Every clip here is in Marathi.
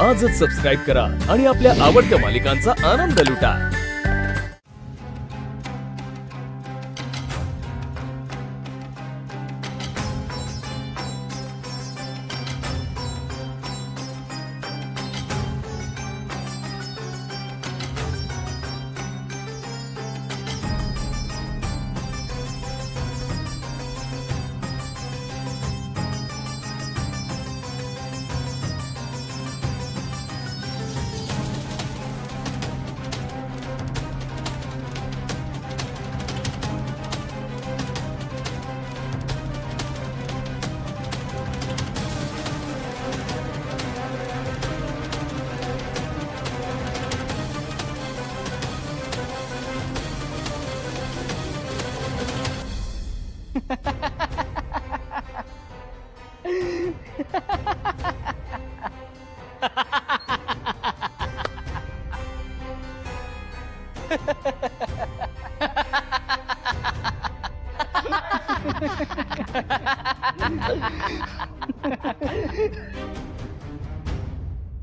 आजच सबस्क्राईब करा आणि आपल्या आवडत्या मालिकांचा आनंद लुटा।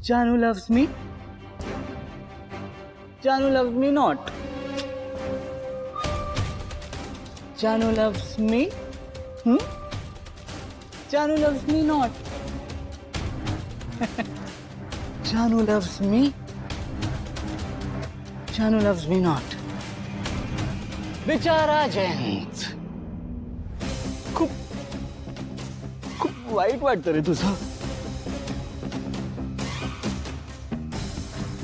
Janu loves me. Janu loves me not. Janu loves me. Janu loves me not. Janu loves me. Janu loves me not. बिचारा जयंत. खूप वाईट वाटतं रे तुझं.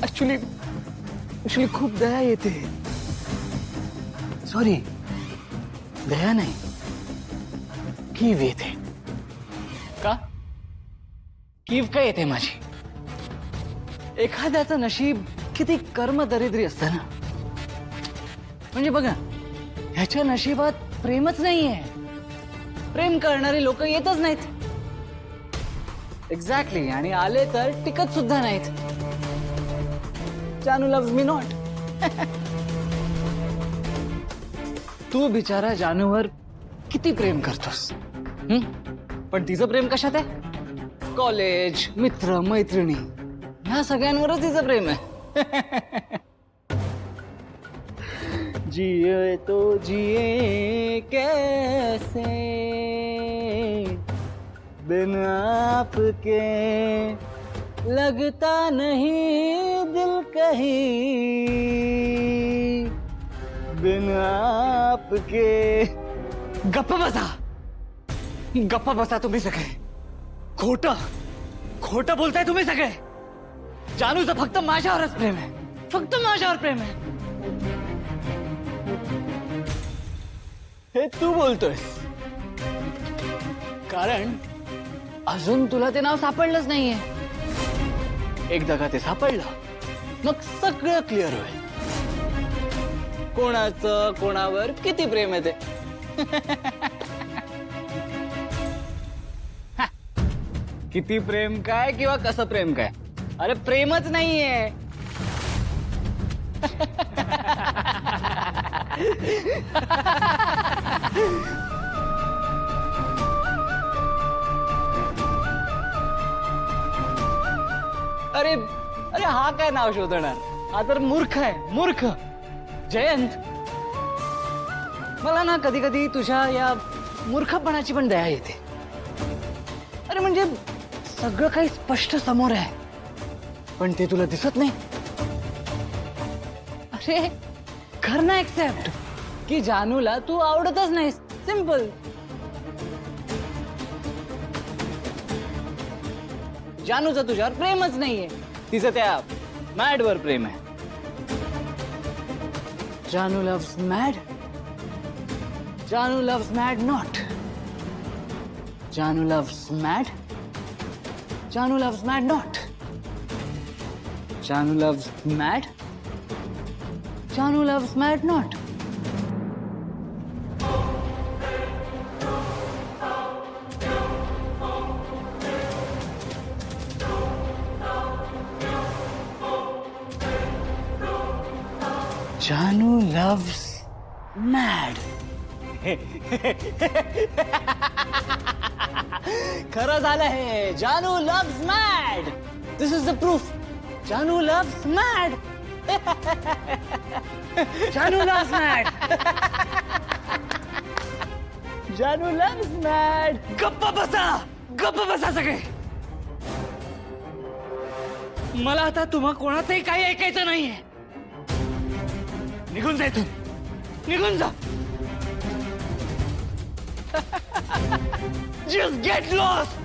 ऍक्च्युली खूप दया येते. सॉरी, दया नाही, कीव येते. का कीव का येते माझी? एखाद्याचं नशीब किती कर्मदरिद्री असतं ना. म्हणजे बघा, ह्याच्या नशिबात प्रेमच नाहीये. प्रेम करणारे लोक येतच नाहीत. एक्झॅक्टली. आणि आले तर टिकत सुद्धा नाहीत. जानू लव्स मी नॉट. तू बिचारा जानूवर किती प्रेम करतोस. पण तिचं प्रेम कशात आहे? कॉलेज, मित्र, मैत्रिणी, ह्या सगळ्यांवरच तिचं प्रेम आहे. जिए तो जिए कैसे बिन आपके, लगता नहीं दिल कहीं बिन आपके. गप्प बसा तुम्ही सगळे. खोटं बोलताय तुम्ही सगळे. जानूचं फक्त माझ्यावरच प्रेम आहे. फक्त माझ्यावर प्रेम आहे. हे तू बोलतोयस कारण अजून तुला ते नाव सापडलंच नाहीये. एकदा का ते सापडलं मग सगळं क्लिअर होईल. कोणाचं कोणावर किती प्रेम आहे ते. किती प्रेम काय किंवा कसं प्रेम काय, अरे प्रेमच नाहीये. अरे अरे हा काय नाव शोधणार? हा तर मूर्ख आहे. मूर्ख. जयंत, मला ना कधी कधी तुझ्या या मूर्खपणाची पण दया येते. अरे म्हणजे सगळं काही स्पष्ट समोर आहे पण ते तुला दिसत नाही. अरे कर ना एक्सेप्ट की जानूला तू आवडतच नाहीस. सिंपल. जानूचं तुझ्यावर प्रेमच नाहीये. तिचं त्या मॅड वर प्रेम आहे. जानू लव्स मॅड. जानू लव्स मॅड नॉट. जानू लव्स मॅड. जानू लव्स मॅड नॉट. जानू लव्स मॅड. जानू लव्स मॅड नॉट. जानू लव्स मॅड. खरं झालं हे. जानू loves mad. This is the proof. Janu loves mad. Janu loves mad. Janu loves mad. गप्प बसा सगळे. मला आता तुम्हा कोणाचंही काही ऐकायचं नाहीये. निघून जा इथून. निघून जा. Just get lost.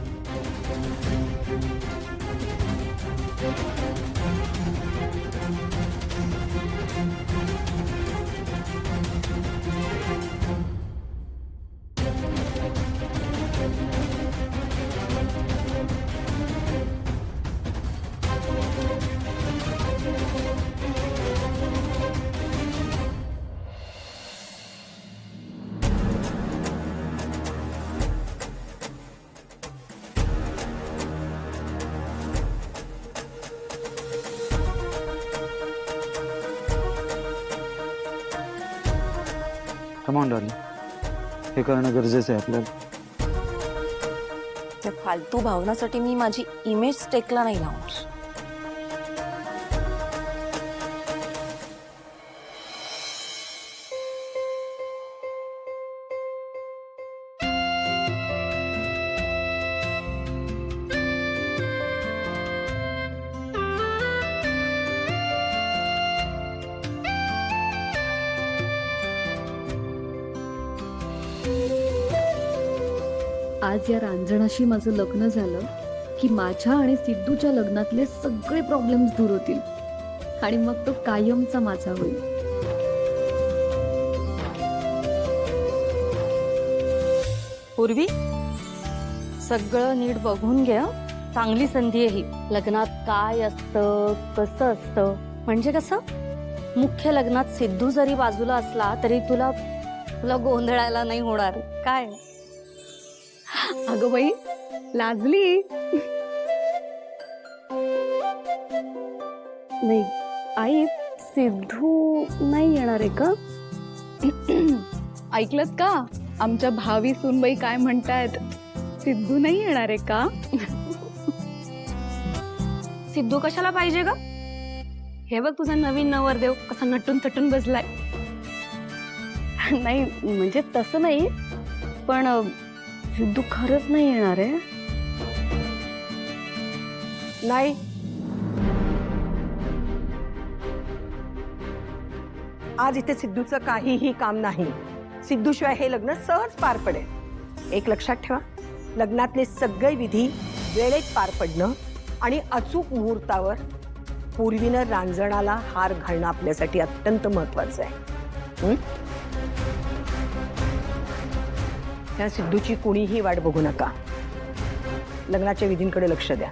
Come on, darling. हे करणं गरजेचं आहे आपल्याला. त्या फालतू भावनासाठी मी माझी इमेज स्टेकला नाही लावणार. आज या रांजणाशी माझं लग्न झालं की माझ्या आणि सिद्धूच्या लग्नातले सगळे प्रॉब्लेम्स दूर होतील आणि मग तो कायमचा माझा होईल. पूर्वी सगळं नीट बघून घ्या. चांगली संधी आहे ही. लग्नात काय असतं, कसं असतं, म्हणजे कसं मुख्य लग्नात सिद्धू जरी बाजूला असला तरी तुला गोंधळायला नाही होणार. काय अगं बाई लाजली नाही. आई सिद्धू नाही येणार आहे का? ऐकलत का आमच्या भावी सूनबाई काय म्हणतायत? सिद्धू नाही येणार आहे का? सिद्धू कशाला पाहिजे ग? हे बघ तुझा नवीन नवरदेव कसा नटून तटून बसलाय. नाही म्हणजे तसं नाही, पण सिद्धू खरंच नाही येणार आहे. नाही, आज इथे सिद्धूचं काहीही काम नाही. सिद्धूशिवाय हे लग्न सहज पार पडेल. एक लक्षात ठेवा, लग्नातले सगळे विधी वेळेत पार पडणं आणि अचूक मुहूर्तावर पूर्वीनं रांजणाला हार घालणं आपल्यासाठी अत्यंत महत्वाचं आहे. त्या सिद्धूची कुणीही वाट बघू नका. लग्नाच्या विधींकडे लक्ष द्या.